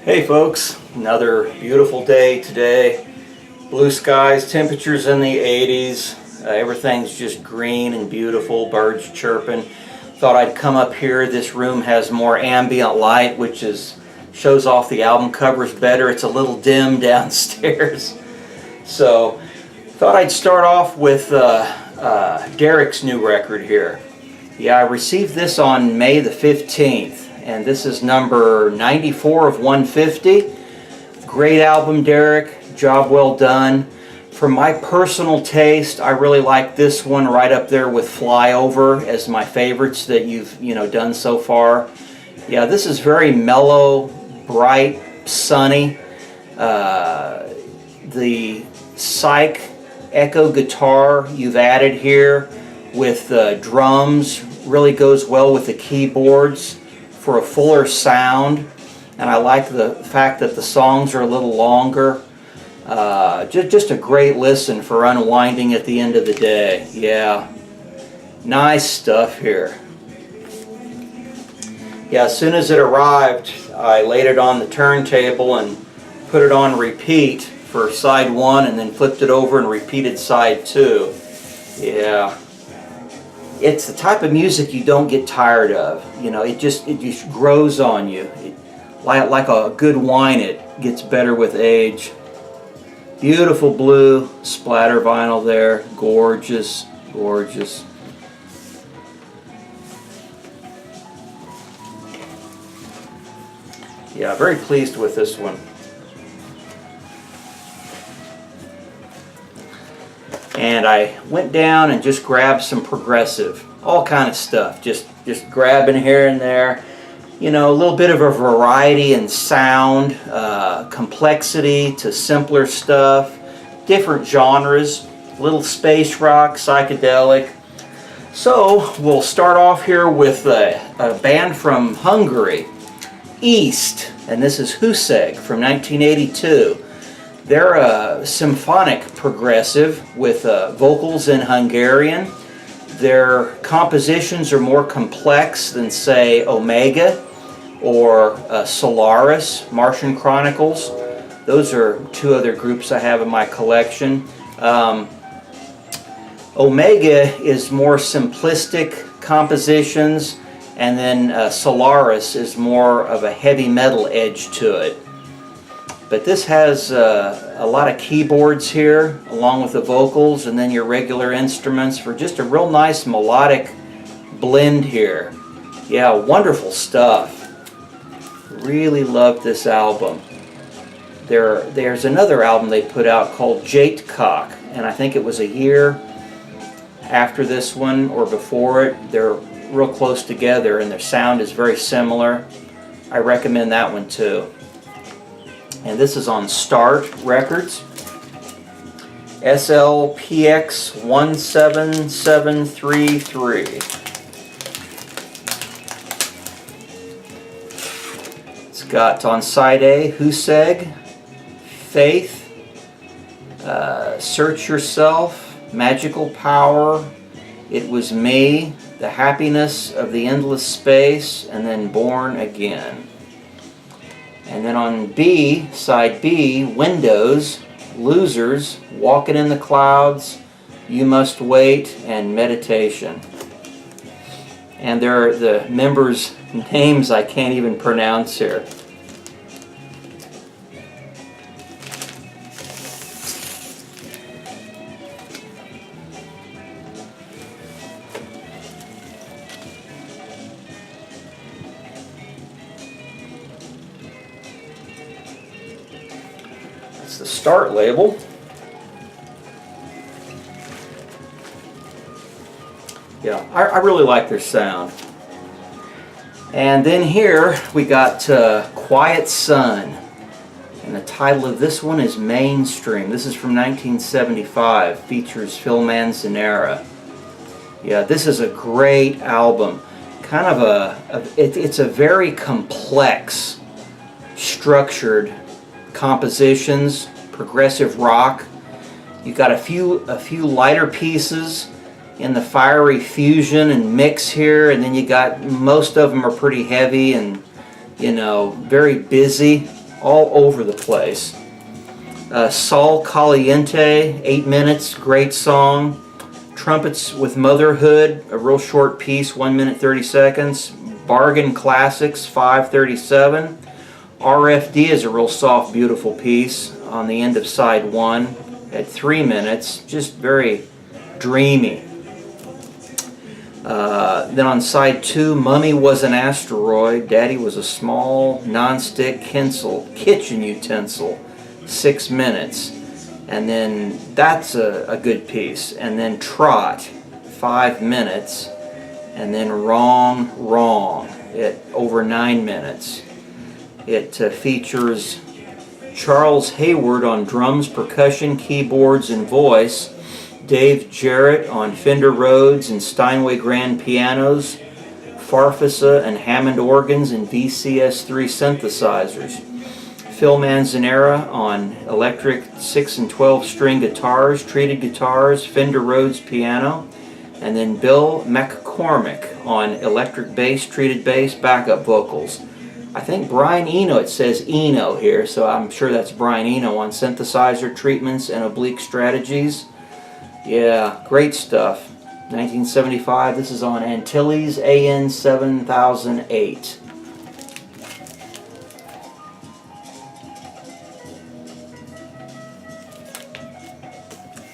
Hey folks, another beautiful day today. Blue skies, temperatures in the 80s. Everything's just green and beautiful, birds chirping. Thought I'd come up here. This room has more ambient light, which shows off the album covers better. It's a little dim downstairs. So thought I'd start off with Derek's new record here. Yeah, I received this on May the 15th. And this is number 94 of 150. Great album, Derek. Job well done. For my personal taste, I really like this one right up there with Flyover as my favorites that you've done so far. Yeah, this is very mellow, bright, sunny. The psych echo guitar you've added here with drums really goes well with the keyboards for a fuller sound, and I like the fact that the songs are a little longer. Just a great listen for unwinding at the end of the day. Yeah, nice stuff here. Yeah, as soon as it arrived, I laid it on the turntable and put it on repeat for side one, and then flipped it over and repeated side two. Yeah. It's the type of music you don't get tired of. It just grows on you. Like a good wine, it gets better with age. Beautiful blue splatter vinyl there. Gorgeous, gorgeous. Yeah, very pleased with this one. And I went down and just grabbed some progressive, all kind of stuff, just grabbing here and there. A little bit of a variety in sound, complexity to simpler stuff, different genres, little space rock, psychedelic. So we'll start off here with a band from Hungary, East, and this is Huseg from 1982. They're a symphonic progressive with vocals in Hungarian. Their compositions are more complex than, say, Omega or Solaris, Martian Chronicles. Those are two other groups I have in my collection. Omega is more simplistic compositions, and then Solaris is more of a heavy metal edge to it. But this has a lot of keyboards here, along with the vocals, and then your regular instruments for just a real nice melodic blend here. Yeah, wonderful stuff. Really loved this album. There's another album they put out called Jatecock, and I think it was a year after this one or before it. They're real close together, and their sound is very similar. I recommend that one too. And this is on Start Records, SLPX 17733. It's got on side A, Huseg, Faith, Search Yourself, Magical Power, It Was Me, The Happiness of the Endless Space, and then Born Again. And then on B, side B, Windows, Losers, Walking in the Clouds, You Must Wait, and Meditation. And there are the members' names I can't even pronounce here. The Start label. Yeah, I really like their sound. And then here we got Quiet Sun, and the title of this one is Mainstream. This is from 1975, features Phil Manzanera. Yeah, this is a great album. Kind of it's a very complex, structured compositions, progressive rock. You've got a few lighter pieces in the fiery fusion and mix here, and then you got most of them are pretty heavy and very busy all over the place. Sol Caliente, 8 minutes, great song. Trumpets with Motherhood, a real short piece, 1 minute 30 seconds. Bargain Classics, 5:37. RFD is a real soft, beautiful piece on the end of side 1 at 3 minutes, just very dreamy. Then on side 2, Mummy was an asteroid, Daddy was a small non-stick kitchen utensil, 6 minutes. And then that's a good piece. And then Trot, 5 minutes. And then Wrong, Wrong at over 9 minutes. It features Charles Hayward on drums, percussion, keyboards, and voice. Dave Jarrett on Fender Rhodes and Steinway grand pianos. Farfisa and Hammond organs and VCS3 synthesizers. Phil Manzanera on electric 6 and 12 string guitars, treated guitars, Fender Rhodes piano, and then Bill McCormick on electric bass, treated bass, backup vocals. I think Brian Eno, it says Eno here, so I'm sure that's Brian Eno on synthesizer treatments and oblique strategies. Yeah, great stuff. 1975, this is on Antilles AN 7008.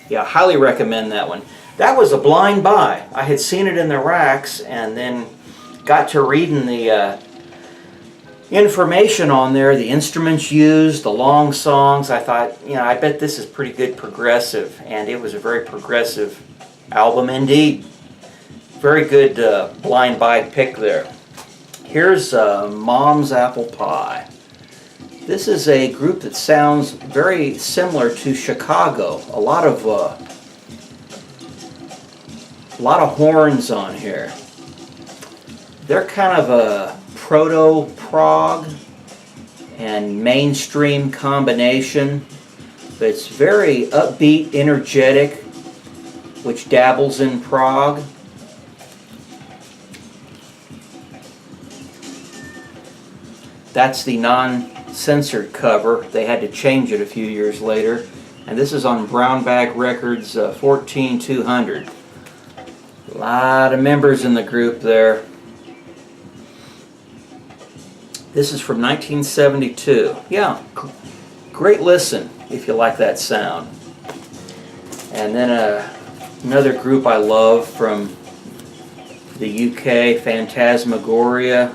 Yeah, highly recommend that one. That was a blind buy. I had seen it in the racks and then got to reading the information on there, the instruments used, the long songs. I thought, you know, I bet this is pretty good progressive, and it was a very progressive album indeed. Very good blind buy pick there. Here's Mom's Apple Pie. This is a group that sounds very similar to Chicago. A lot of horns on here. They're kind of a proto-prog and mainstream combination, but it's very upbeat, energetic, which dabbles in prog. That's the non-censored cover. They had to change it a few years later. And this is on Brown Bag Records 14200. A lot of members in the group there. This is from 1972. Yeah, great listen if you like that sound. And then another group I love from the UK, Phantasmagoria,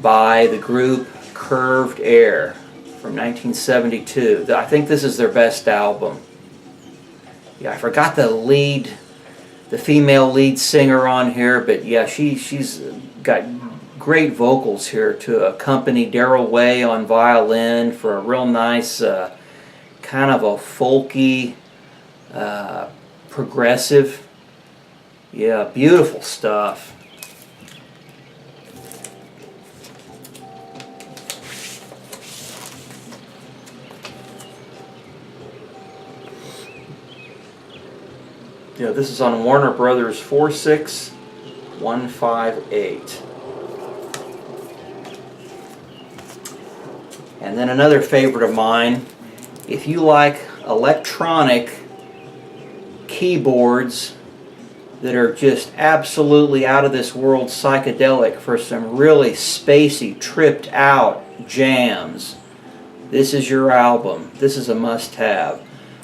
by the group Curved Air from 1972. I think this is their best album. Yeah, I forgot the female lead singer on here, but yeah, she's got great vocals here to accompany Daryl Way on violin for a real nice kind of a folky progressive. Yeah, beautiful stuff. Yeah, this is on Warner Brothers 46158. And then another favorite of mine, if you like electronic keyboards that are just absolutely out of this world psychedelic for some really spacey, tripped out jams, this is your album. This is a must-have.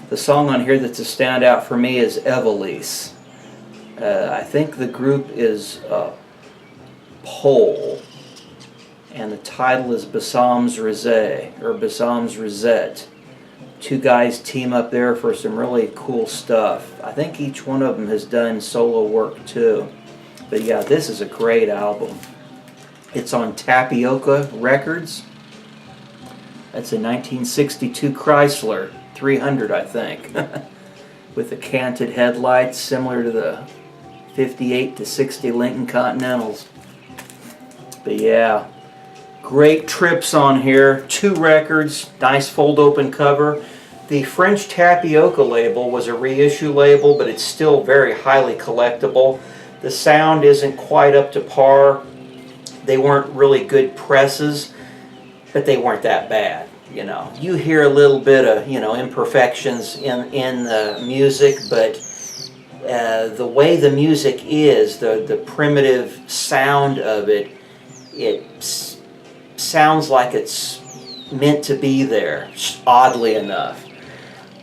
The song on here that's a standout for me is Evelise. I think the group is Pole, and the title is Bassam's Risette, or Bassam's Risette. Two guys team up there for some really cool stuff. I think each one of them has done solo work too. But yeah, this is a great album. It's on Tapioca Records. That's a 1962 Chrysler 300, I think, with the canted headlights similar to the 58 to 60 Lincoln Continentals. But yeah, great trips on here. 2 records, nice fold open cover. The French Tapioca label was a reissue label, but it's still very highly collectible. The sound isn't quite up to par. They weren't really good presses, but they weren't that bad. you know, you hear a little bit of, you know, imperfections in the music, but the way the music is, the primitive sound of it, it sounds like it's meant to be there, oddly enough.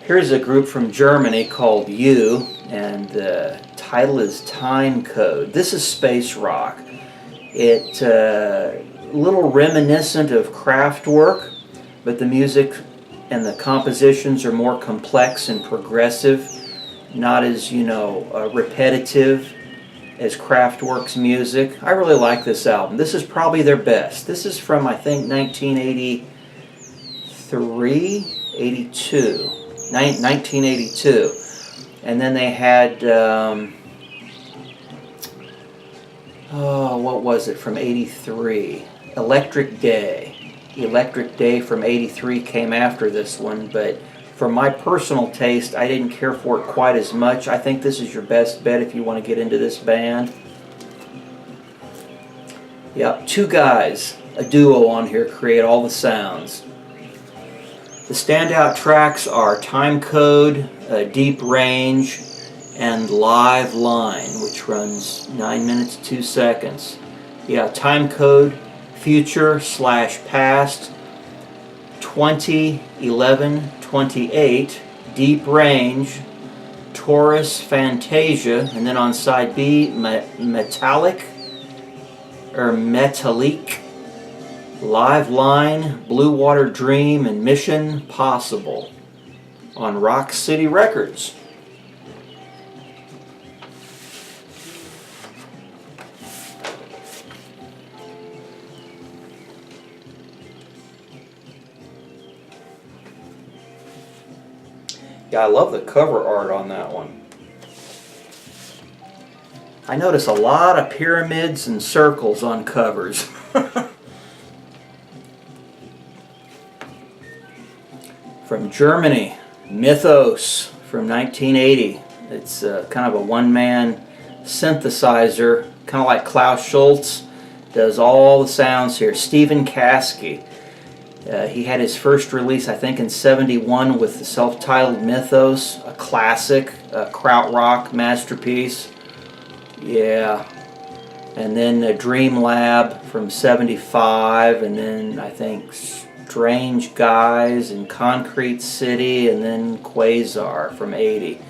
Here's a group from Germany called U, and the title is Time Code. This is space rock. It a little reminiscent of Krautrock, but the music and the compositions are more complex and progressive, not as, you know, repetitive as Krautrock's music. I really like this album. This is probably their best. This is from, I think, 1983, 1982. And then they had, what was it from 83? Electric Day. Electric Day from 83 came after this one, but for my personal taste, I didn't care for it quite as much. I think this is your best bet if you want to get into this band. Yep, two guys, a duo on here, create all the sounds. The standout tracks are Time Code, Deep Range, and Live Line, which runs 9 minutes 2 seconds. Yeah, Time Code, Future/Past, 2011-28, Deep Range, Taurus Fantasia, and then on side B, Metallic, Live Line, Blue Water Dream, and Mission Possible on Rock City Records. Yeah, I love the cover art on that one. I notice a lot of pyramids and circles on covers. From Germany, Mythos from 1980. It's kind of a one-man synthesizer, kind of like Klaus Schulze, does all the sounds here. Stephen Kasky. He had his first release, I think, in '71 with the self-titled Mythos, a classic, a Krautrock masterpiece. Yeah. And then Dream Lab from '75, and then I think Strange Guys and Concrete City, and then Quasar from '80.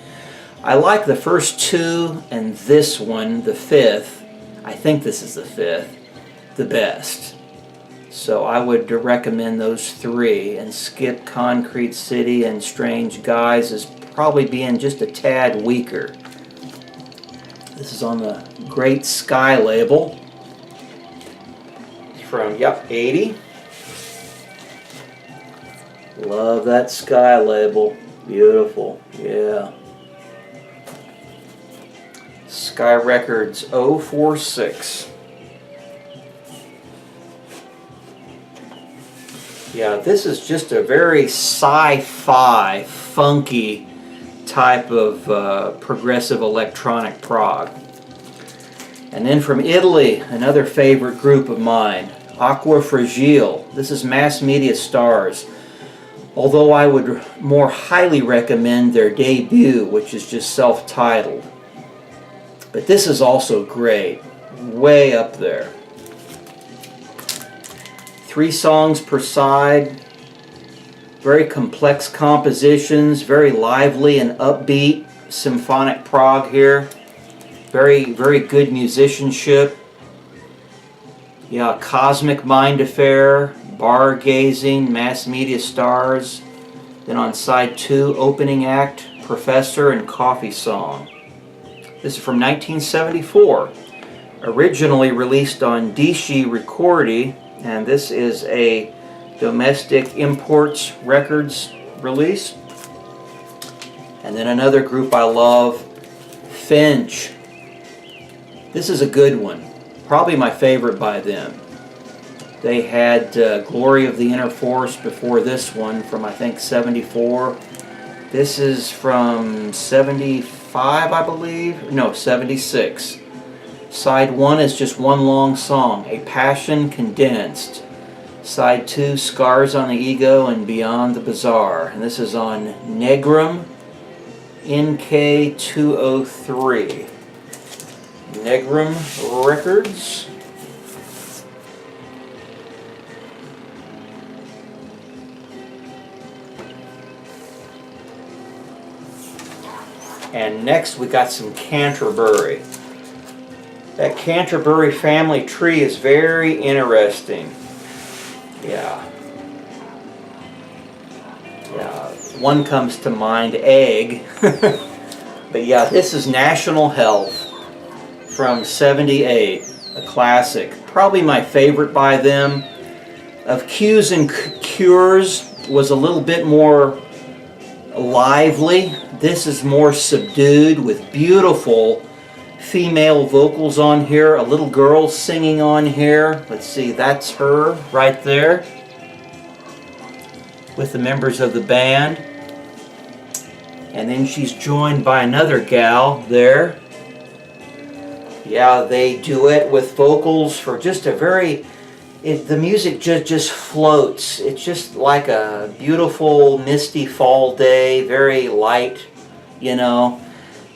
I like the first two and this one, the fifth, I think this is the fifth, the best. So I would recommend those three and skip Concrete City and Strange Guys as probably being just a tad weaker. This is on the Great Sky label. It's from, 80. Love that Sky label. Beautiful. Yeah. Sky Records 046. Yeah, this is just a very sci-fi, funky type of progressive electronic prog. And then from Italy, another favorite group of mine, Aqua Fragile. This is Mass Media Stars. Although I would more highly recommend their debut, which is just self-titled. But this is also great, way up there. 3 songs per side, very complex compositions, very lively and upbeat symphonic prog here. Very, very good musicianship. Yeah, Cosmic Mind Affair, Bar Gazing, Mass Media Stars. Then on side 2, opening act, Professor and Coffee Song. This is from 1974. Originally released on Dishi Ricordi, and this is a domestic imports records release. And then another group I love, Finch. This is a good one, probably my favorite by them. They had Glory of the Inner Force before this one from, I think, 74. This is from 75, I believe. No, 76. Side 1 is just one long song, A Passion Condensed. Side 2, Scars on the Ego and Beyond the Bizarre. And this is on Negrum NK203. Negrum Records. And next we got some Canterbury. That Canterbury family tree is very interesting. Yeah. One comes to mind, egg. But yeah, this is National Health from '78, a classic. Probably my favorite by them. Of Cues and Cures was a little bit more lively. This is more subdued with beautiful female vocals on here. A little girl singing on here. Let's see, that's her right there with the members of the band. And then she's joined by another gal there. Yeah, they duet with vocals for just a very... the music just floats. It's just like a beautiful misty fall day, very light, you know,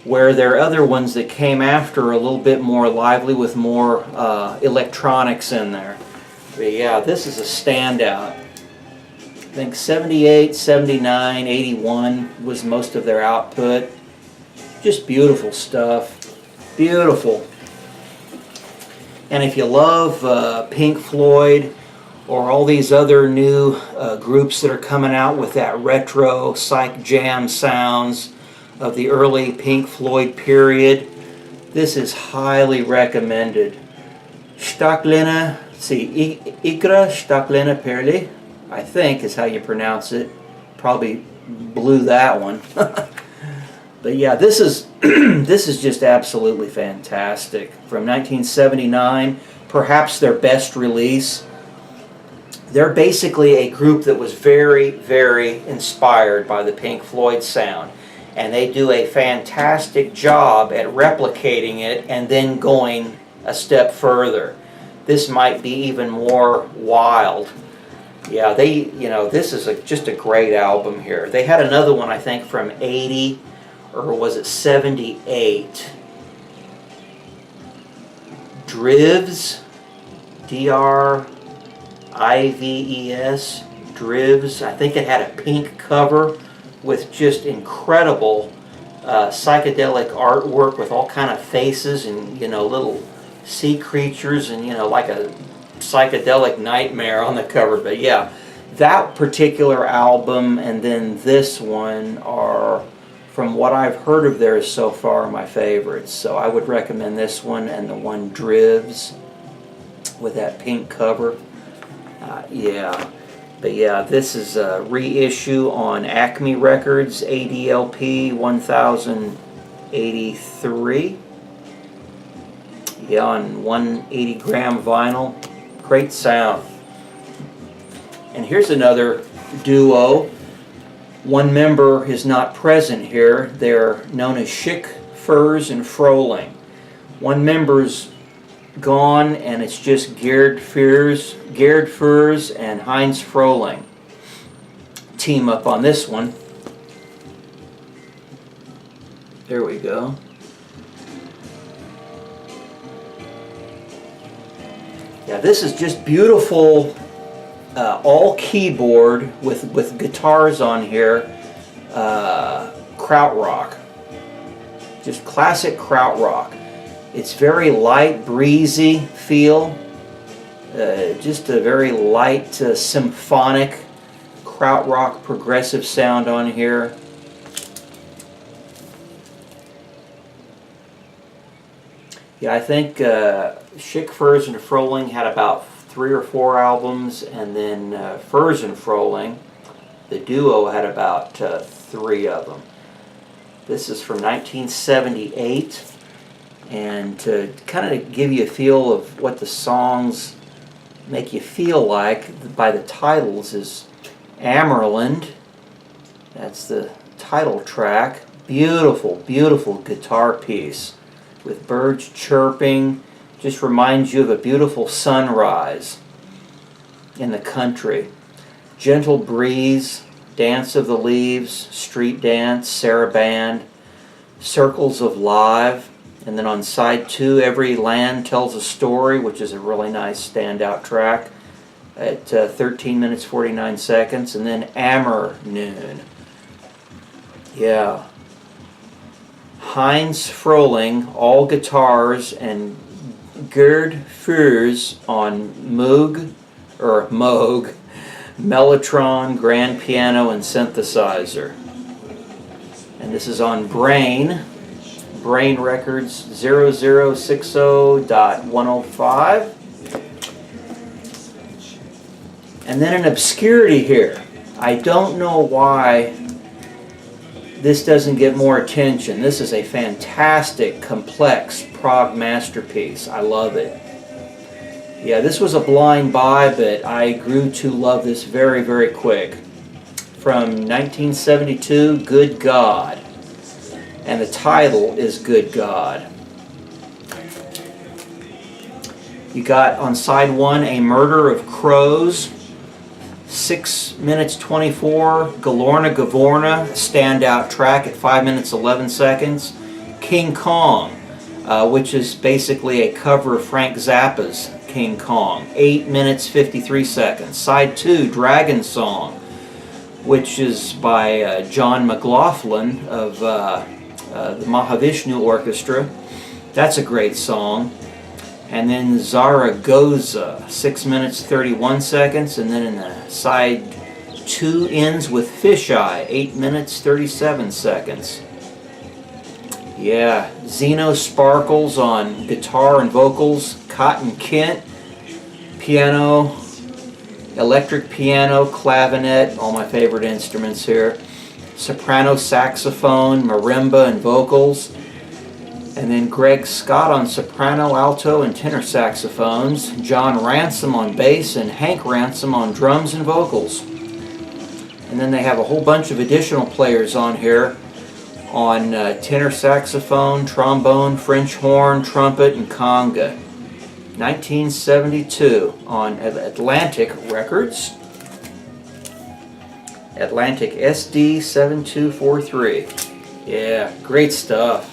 where there are other ones that came after a little bit more lively with more electronics in there. But yeah, this is a standout. I think 78, 79, 81 was most of their output. Just beautiful stuff. Beautiful. And if you love Pink Floyd or all these other new groups that are coming out with that retro psych jam sounds of the early Pink Floyd period, this is highly recommended. Stacklina, see, Ikra Stacklina Perli, I think is how you pronounce it. Probably blew that one. But yeah, this is this is just absolutely fantastic. From 1979, perhaps their best release. They're basically a group that was very, very inspired by the Pink Floyd sound. And they do a fantastic job at replicating it and then going a step further. This might be even more wild. Yeah, this is just a great album here. They had another one, I think, from 80, or was it 78? Drivs, D-R-I-V-E-S, Drivs. I think it had a pink cover with just incredible psychedelic artwork with all kind of faces and, you know, little sea creatures and, you know, like a psychedelic nightmare on the cover. But yeah, that particular album and then this one are, from what I've heard of theirs so far, my favorites. So I would recommend this one and the one Drivs with that pink cover. Yeah. But yeah, this is a reissue on Acme Records, ADLP 1083. Yeah, on 180 gram vinyl. Great sound. And here's another duo. One member is not present here. They're known as Schick, Furs, and Froling. One member's gone, and it's just Gerd Furs and Heinz Froling. Team up on this one. There we go. Yeah, this is just beautiful, all keyboard with guitars on here. Krautrock, just classic Krautrock. It's very light, breezy feel. Just a very light, symphonic Krautrock progressive sound on here. Yeah, I think Schick, Furs, and Froling had about 3 or 4 albums, and then Furs and Froling, the duo, had about 3 of them. This is from 1978, and to kind of give you a feel of what the songs make you feel like by the titles is Amerland. That's the title track. Beautiful, beautiful guitar piece with birds chirping. Just reminds you of a beautiful sunrise. in the country. Gentle Breeze, Dance of the Leaves, Street Dance, Saraband, Circles of Live, and then on side 2, Every Land Tells a Story, which is a really nice standout track at 13 minutes 49 seconds, and then Ammer Noon. Yeah. Heinz Frohling, all guitars, and Gerd Furs on Moog, Mellotron, grand piano, and synthesizer. And this is on Brain Records 0060.105. And then an obscurity here. I don't know why this doesn't get more attention. This is a fantastic, complex prog masterpiece. I love it. Yeah, this was a blind buy, but I grew to love this very, very quick. From 1972, Good God. And the title is Good God. You got on side 1, A Murder of Crows. 6 minutes 24, Galorna Gavorna, standout track at 5 minutes 11 seconds. King Kong, which is basically a cover of Frank Zappa's King Kong, 8 minutes 53 seconds. Side 2, Dragon Song, which is by John McLaughlin of the Mahavishnu Orchestra. That's a great song. And then Zaragoza, 6 minutes 31 seconds, and then in the side 2 ends with Fisheye, 8 minutes 37 seconds. Yeah, Zeno Sparkles on guitar and vocals, Cotton Kent, piano, electric piano, clavinet, all my favorite instruments here, soprano saxophone, marimba, and vocals. And then Greg Scott on soprano, alto, and tenor saxophones, John Ransom on bass, and Hank Ransom on drums and vocals. And then they have a whole bunch of additional players on here on tenor saxophone, trombone, French horn, trumpet, and conga. 1972 on Atlantic Records. Atlantic SD 7243. Yeah, great stuff.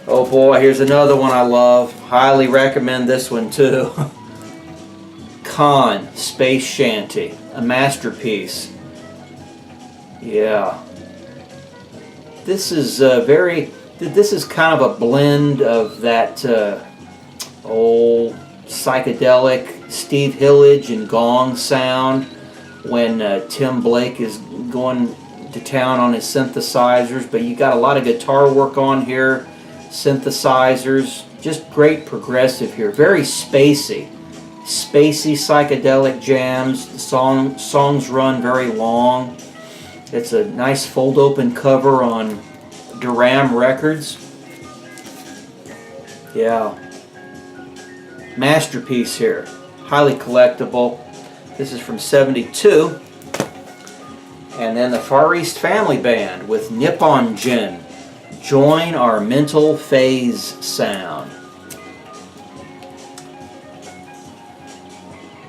Oh boy, here's another one I love. Highly recommend this one too. Khan, Space Shanty, a masterpiece. Yeah. This is this is kind of a blend of that old psychedelic Steve Hillage and gong sound when Tim Blake is going to town on his synthesizers, but you got a lot of guitar work on here. Synthesizers, just great progressive here, very spacey psychedelic jams. The songs run very long. It's a nice fold open cover on Duram Records. Yeah, masterpiece here, highly collectible. This is from 72. And then the Far East Family Band with Nippon Jin, Join Our Mental Phase Sound.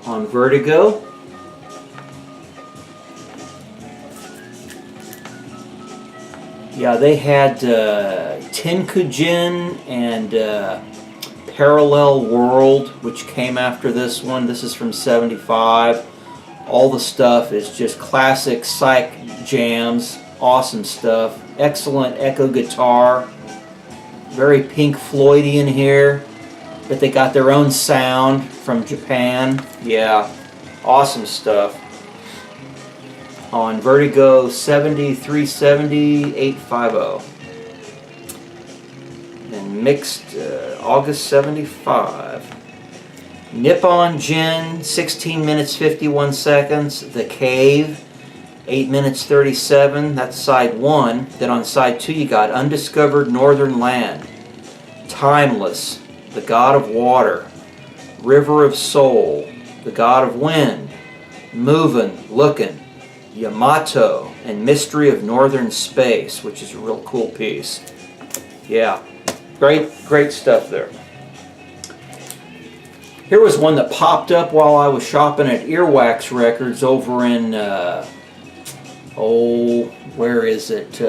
On Vertigo. Yeah, they had Tenkujin and Parallel World, which came after this one. This is from 75. All the stuff is just classic psych jams. Awesome stuff. Excellent echo guitar. Very Pink Floydian here. But they got their own sound from Japan. Yeah, awesome stuff. On Vertigo 7370 850. And mixed August 75. Nippon Jin, 16 minutes 51 seconds. The Cave, 8 minutes 37. That's side 1. Then on side 2 you got Undiscovered Northern Land, Timeless, The God of Water, River of Soul, The God of Wind, Movin', Lookin', Yamato, and Mystery of Northern Space, which is a real cool piece. Yeah, great stuff there. Here was one that popped up while I was shopping at Earwax Records over in, where is it?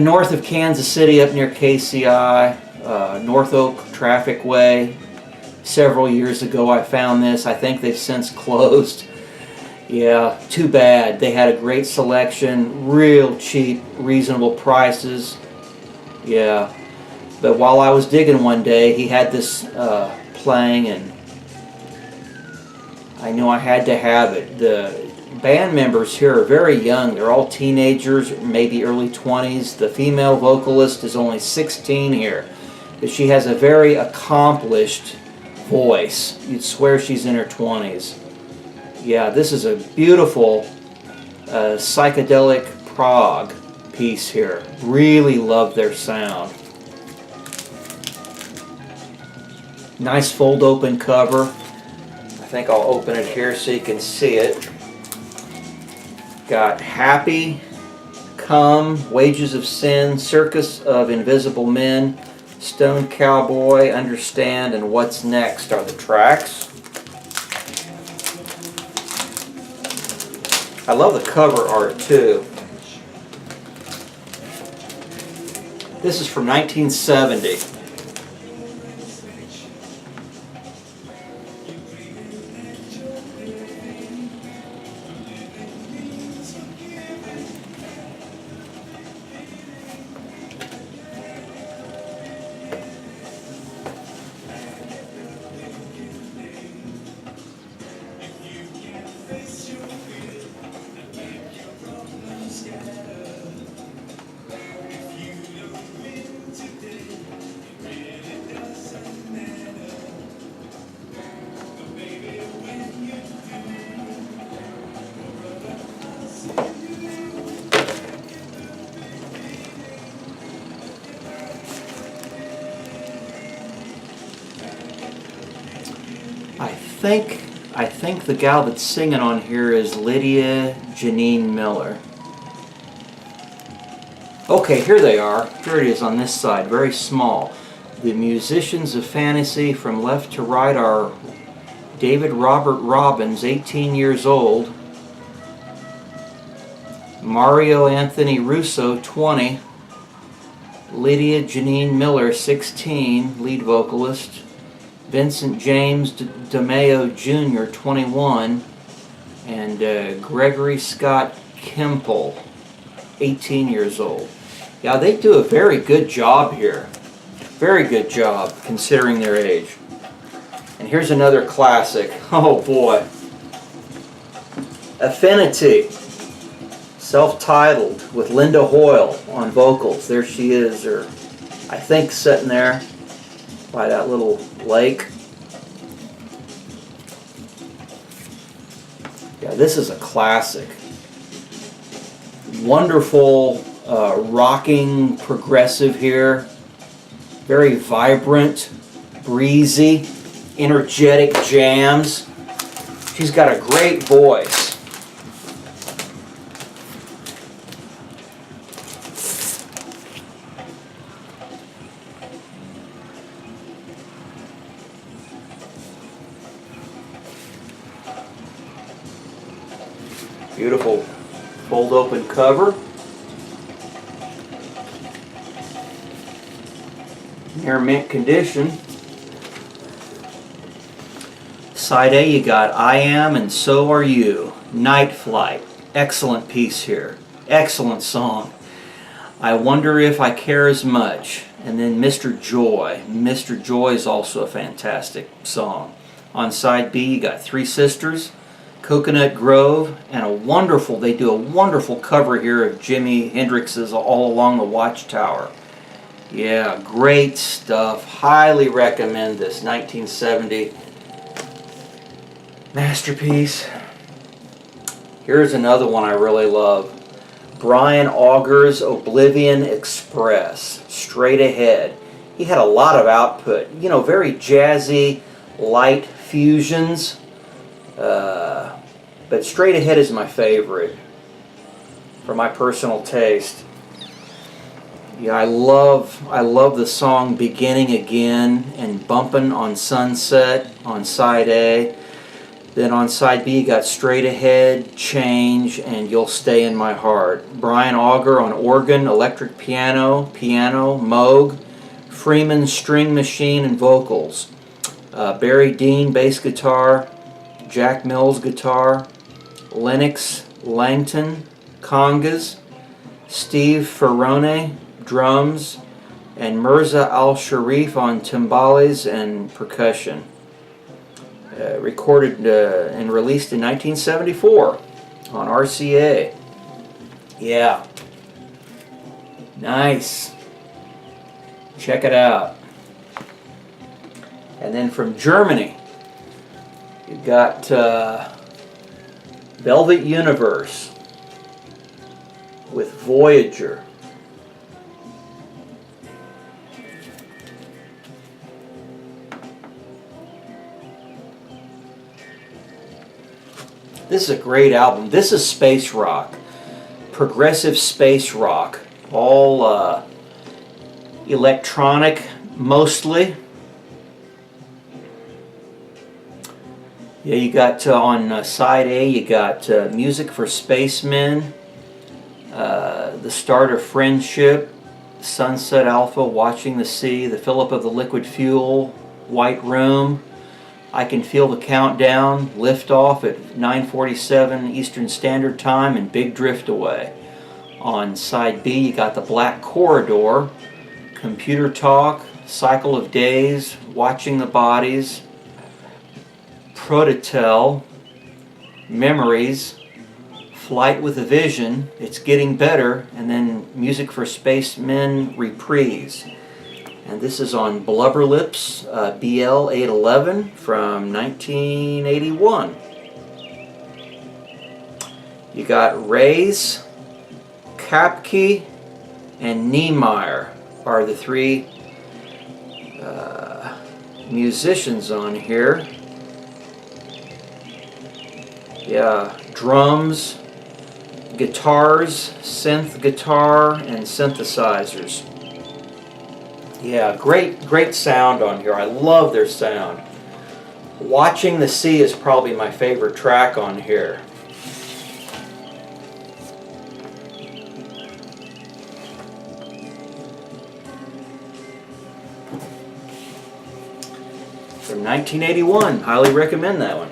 North of Kansas City, up near KCI, North Oak Traffic Way. Several years ago I found this. I think they've since closed. Yeah, too bad. They had a great selection, real cheap, reasonable prices. Yeah, but while I was digging one day, he had this playing, and I knew I had to have it. The band members here are very young. They're all teenagers, maybe early 20s. The female vocalist is only 16 here, but she has a very accomplished voice. You'd swear she's in her 20s. Yeah, this is a beautiful psychedelic prog piece here. Really love their sound. Nice fold open cover. I think I'll open it here so you can see it. Got Happy, Come, Wages of Sin, Circus of Invisible Men, Stone Cowboy, Understand, and What's Next are the tracks. I love the cover art too. This is from 1970. I think the gal that's singing on here is Lydia Janine Miller. Okay, here they are. Here it is on this side, very small. The musicians of fantasy from left to right are David Robert Robbins, 18 years old, Mario Anthony Russo, 20, Lydia Janine Miller, 16, lead vocalist, Vincent James DeMeo Jr., 21, and Gregory Scott Kemple, 18 years old. Yeah, they do a very good job here. Very good job, considering their age. And here's another classic. Oh boy. Affinity. Self-titled, with Linda Hoyle on vocals. There she is, or I think sitting there by that little lake. Yeah, this is a classic. Wonderful rocking progressive here. Very vibrant, breezy, energetic jams. She's got a great voice. Beautiful fold open cover. Near mint condition. Side A, you got I Am and So Are You. Night Flight. Excellent piece here. Excellent song. I Wonder If I Care As Much. And then Mr. Joy. Mr. Joy is also a fantastic song. On side B, you got Three Sisters, Coconut Grove, and they do a wonderful cover here of Jimi Hendrix's All Along the Watchtower. Yeah, great stuff. Highly recommend this 1970 masterpiece. Here's another one I really love. Brian Auger's Oblivion Express, Straight Ahead. He had a lot of output. You know, very jazzy, light fusions. But Straight Ahead is my favorite for my personal taste. Yeah, I love the song Beginning Again and Bumpin' on Sunset on side A. Then on side B you got Straight Ahead, Change, and You'll Stay in My Heart. Brian Auger on organ, electric piano, Moog, Freeman string machine and vocals. Barry Dean bass guitar, Jack Mills guitar, Lennox Langton congas, Steve Ferrone drums, and Mirza Al-Sharif on timbales and percussion. Recorded and released in 1974 on RCA. Yeah. Nice. Check it out. And then from Germany, you got Velvet Universe with Voyager. This is a great album. This is space rock, progressive space rock, all electronic mostly. Yeah, you got on side A, you got Music for Spacemen, The Start of Friendship, Sunset Alpha, Watching the Sea, The Philip of the Liquid Fuel, White Room, I Can Feel the Countdown, Liftoff at 9:47 Eastern Standard Time, and Big Drift Away. On side B, you got The Black Corridor, Computer Talk, Cycle of Days, Watching the Bodies, Proto-prog, Memories, Flight with a Vision, It's Getting Better, and then Music for Spacemen Reprise. And this is on Blubber Lips, BL 811 from 1981. You got Reyes, Kapke, and Niemeyer are the three musicians on here. Yeah, drums, guitars, synth guitar, and synthesizers. Yeah, great sound on here. I love their sound. Watching the Sea is probably my favorite track on here. From 1981, highly recommend that one.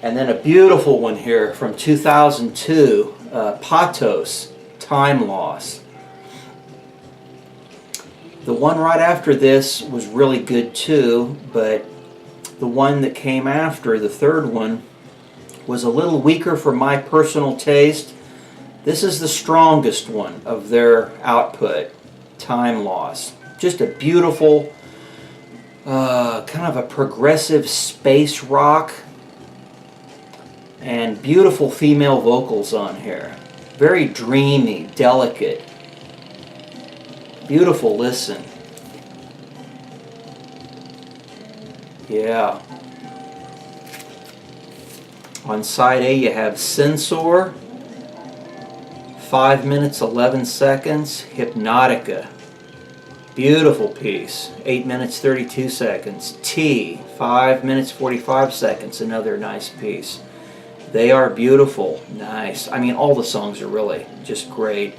And then a beautiful one here from 2002, Patos, Time Loss. The one right after this was really good too, but the one that came after, the third one, was a little weaker for my personal taste. This is the strongest one of their output, Time Loss. Just a beautiful, kind of a progressive space rock, and beautiful female vocals on here. Very dreamy, delicate. Beautiful listen. Yeah. On side A you have Censor, 5 minutes 11 seconds, Hypnotica. Beautiful piece, 8 minutes 32 seconds. T, 5 minutes 45 seconds, another nice piece. They Are Beautiful, nice. I mean, all the songs are really just great.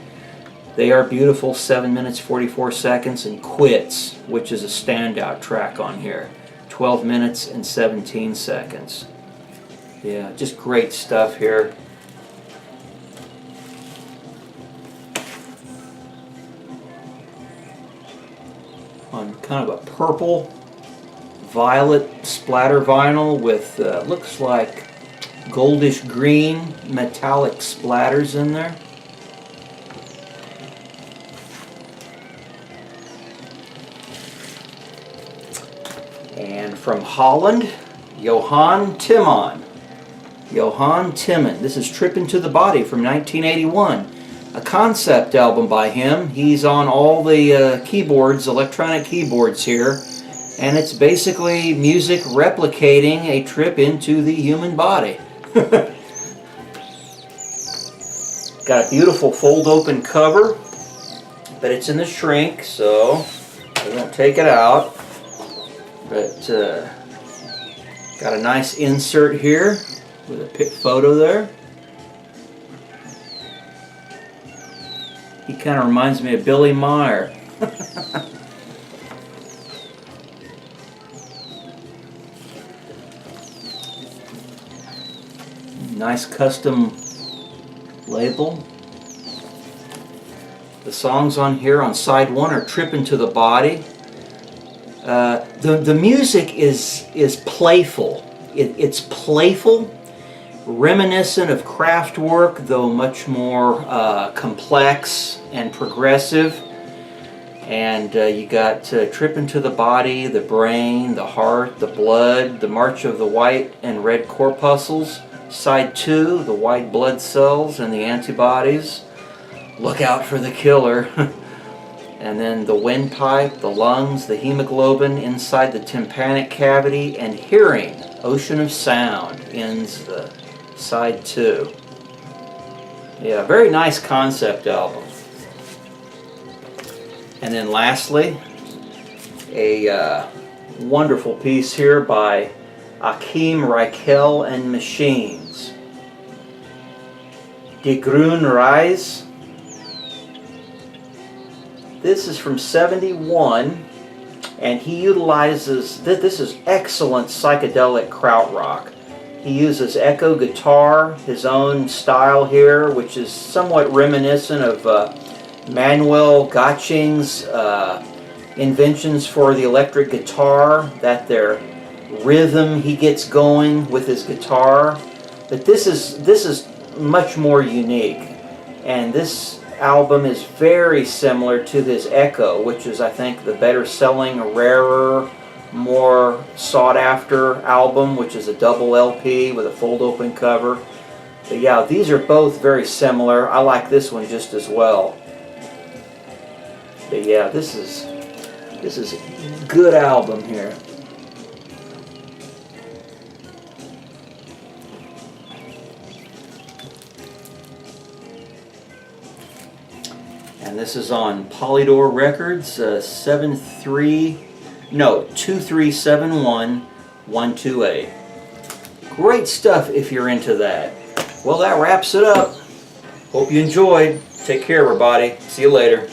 They Are Beautiful, 7 minutes 44 seconds, and Quits, which is a standout track on here, 12 minutes and 17 seconds. Yeah, just great stuff here. On kind of a purple, violet splatter vinyl with, looks like goldish green metallic splatters in there. And from Holland, Johan Timman. Johan Timman. This is Trippin' to the Body from 1981. A concept album by him. He's on all the keyboards, electronic keyboards here. And it's basically music replicating a trip into the human body. Got a beautiful fold-open cover. but it's in the shrink, so I won't take it out. But got a nice insert here with a pic photo there. He kind of reminds me of Billy Meyer. Nice custom label. The songs on here on side 1 are Trippin' to the Body. The music is playful. It's playful, reminiscent of Kraftwerk, though much more complex and progressive. And you got Trippin' to the Body, the brain, the heart, the blood, the march of the white and red corpuscles. Side 2, the white blood cells and the antibodies. Look out for the killer. And then the windpipe, the lungs, the hemoglobin inside the tympanic cavity, and hearing, ocean of sound, ends the side 2. Yeah, very nice concept album. And then lastly, a wonderful piece here by Achim Reichel and Machines. Die Grüne Reise. This is from '71, and he utilizes, this is excellent psychedelic krautrock. He uses echo guitar, his own style here, which is somewhat reminiscent of Manuel Gotching's inventions for the electric guitar, that their rhythm he gets going with his guitar. But this is much more unique, and this album is very similar to his Echo, which is, I think, the better selling, rarer, more sought after album, which is a double LP with a fold open cover. But yeah, these are both very similar. I like this one just as well. But yeah, this is a good album here. And this is on Polydor Records, 2371128. Great stuff if you're into that. Well, that wraps it up. Hope you enjoyed. Take care, everybody. See you later.